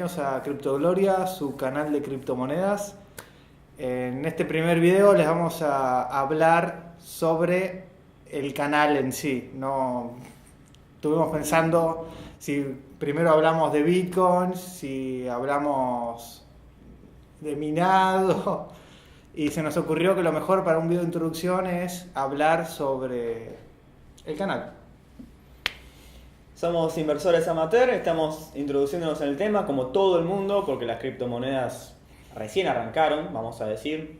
bienvenidos a CryptoGloria, su canal de criptomonedas. En este primer video les vamos a hablar sobre el canal en sí. No estuvimos pensando si primero hablamos de Bitcoin, si hablamos de minado, y se nos ocurrió que lo mejor para un video de introducción es hablar sobre el canal. Somos inversores amateur, estamos introduciéndonos en el tema como todo el mundo, porque las criptomonedas recién arrancaron, vamos a decir,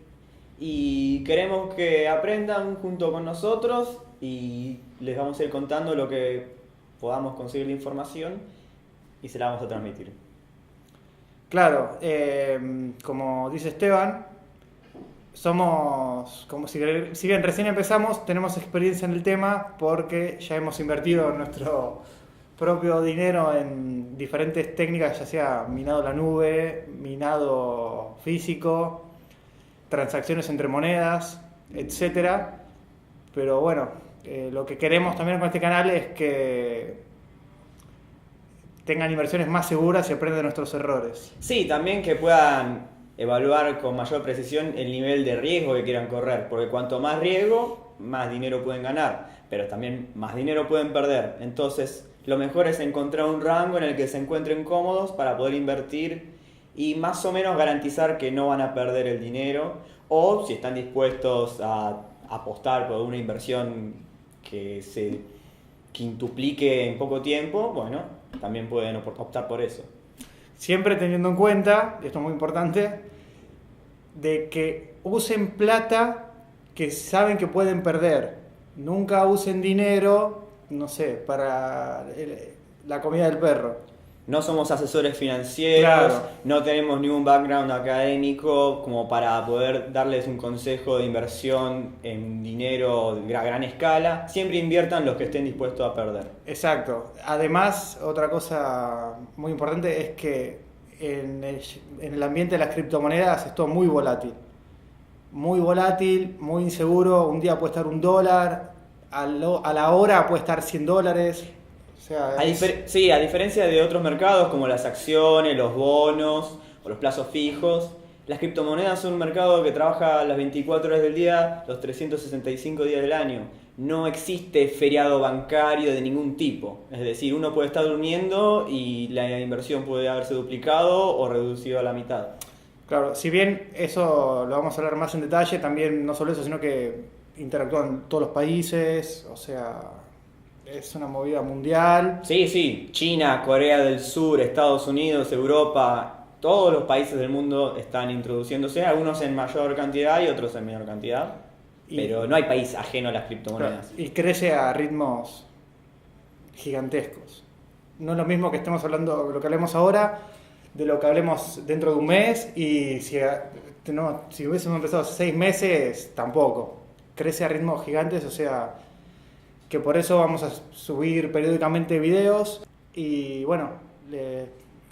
y queremos que aprendan junto con nosotros y les vamos a ir contando lo que podamos conseguir de información y se la vamos a transmitir. Claro, como dice Esteban, somos, como si bien recién empezamos, tenemos experiencia en el tema porque ya hemos invertido nuestro propio dinero en diferentes técnicas, ya sea minado en la nube, minado físico, transacciones entre monedas, etcétera. Pero bueno, lo que queremos también con este canal es que tengan inversiones más seguras y aprendan nuestros errores. Sí, también que puedan evaluar con mayor precisión el nivel de riesgo que quieran correr, porque cuanto más riesgo, más dinero pueden ganar, pero también más dinero pueden perder. Entonces, lo mejor es encontrar un rango en el que se encuentren cómodos para poder invertir y más o menos garantizar que no van a perder el dinero, o si están dispuestos a apostar por una inversión que se quintuplique en poco tiempo, bueno, también pueden optar por eso. Siempre teniendo en cuenta, y esto es muy importante, de que usen plata que saben que pueden perder. Nunca usen dinero, no sé, para la comida del perro. No somos asesores financieros, Claro. No tenemos ningún background académico como para poder darles un consejo de inversión en dinero a gran escala. Siempre inviertan los que estén dispuestos a perder. Exacto. Además, otra cosa muy importante es que en el ambiente de las criptomonedas es todo muy volátil. Muy volátil, muy inseguro. Un día puede estar $1, a la hora puede estar $100. O sea, Sí, a diferencia de otros mercados como las acciones, los bonos o los plazos fijos, las criptomonedas son un mercado que trabaja las 24 horas del día, los 365 días del año. No existe feriado bancario de ningún tipo. Es decir, uno puede estar durmiendo y la inversión puede haberse duplicado o reducido a la mitad. claro, si bien eso lo vamos a hablar más en detalle, también no solo eso, sino que interactúan todos los países, o sea, es una movida mundial. Sí, China, Corea del Sur, Estados Unidos, Europa, todos los países del mundo están introduciéndose, algunos en mayor cantidad y otros en menor cantidad, pero no hay país ajeno a las criptomonedas. Y crece a ritmos gigantescos. No es lo mismo que estemos hablando, lo que hablemos ahora, de lo que hablemos dentro de un mes, y si hubiésemos empezado hace 6 meses, tampoco. Crece a ritmos gigantes, o sea, que por eso vamos a subir periódicamente videos, y bueno,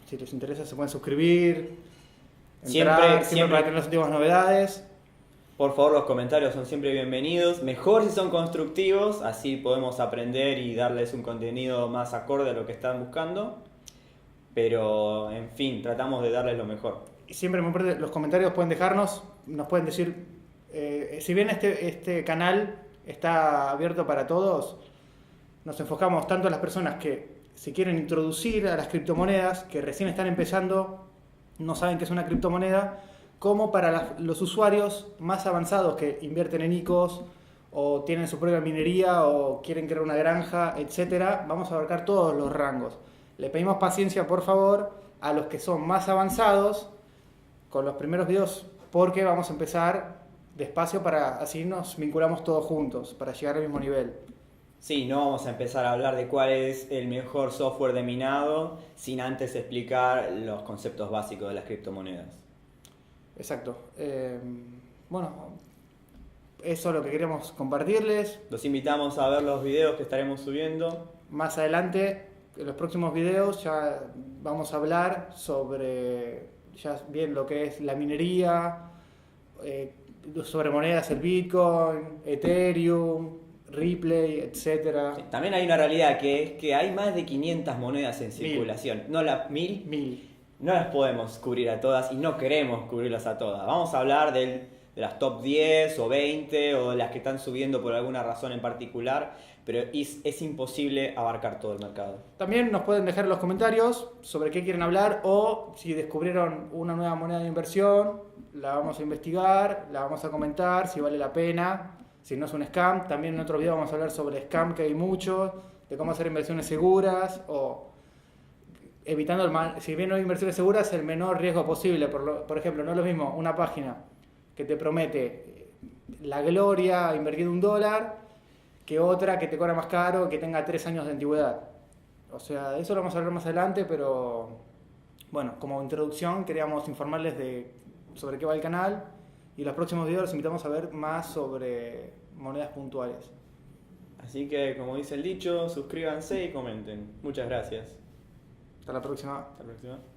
si les interesa se pueden suscribir, siempre para tener las últimas novedades. Por favor, los comentarios son siempre bienvenidos. Mejor si son constructivos, así podemos aprender y darles un contenido más acorde a lo que están buscando. Pero, en fin, tratamos de darles lo mejor. Y siempre me importa, los comentarios nos pueden decir, si bien este canal está abierto para todos, nos enfocamos tanto a las personas que se quieren introducir a las criptomonedas, que recién están empezando, no saben qué es una criptomoneda, como para los usuarios más avanzados que invierten en ICOs o tienen su propia minería o quieren crear una granja, etcétera. Vamos a abarcar todos los rangos. Le pedimos paciencia, por favor, a los que son más avanzados con los primeros videos, porque vamos a empezar despacio para así nos vinculamos todos juntos para llegar al mismo nivel. Sí, no vamos a empezar a hablar de cuál es el mejor software de minado sin antes explicar los conceptos básicos de las criptomonedas. Exacto. Bueno, eso es lo que queremos compartirles. Los invitamos a ver los videos que estaremos subiendo. Más adelante, en los próximos videos, ya vamos a hablar sobre ya bien lo que es la minería, sobre monedas, el Bitcoin, Ethereum, Ripple, etcétera. Sí, también hay una realidad que es que hay más de 500 monedas en circulación. No la 1000. no las podemos cubrir a todas y no queremos cubrirlas a todas. Vamos a hablar de las top 10 o 20 o de las que están subiendo por alguna razón en particular, pero es imposible abarcar todo el mercado. También nos pueden dejar en los comentarios sobre qué quieren hablar o si descubrieron una nueva moneda de inversión, la vamos a investigar, la vamos a comentar, si vale la pena, si no es un scam. También en otro video vamos a hablar sobre scam, que hay muchos, de cómo hacer inversiones seguras o evitando si bien no hay inversiones seguras, el menor riesgo posible. Por ejemplo, no es lo mismo una página que te promete la gloria invertido $1 que otra que te cobra más caro, que tenga 3 años de antigüedad. O sea, de eso lo vamos a hablar más adelante, pero bueno, como introducción queríamos informarles sobre qué va el canal y los próximos videos los invitamos a ver más sobre monedas puntuales. Así que, como dice el dicho, suscríbanse y comenten. Muchas gracias. Hasta la próxima. Hasta la próxima.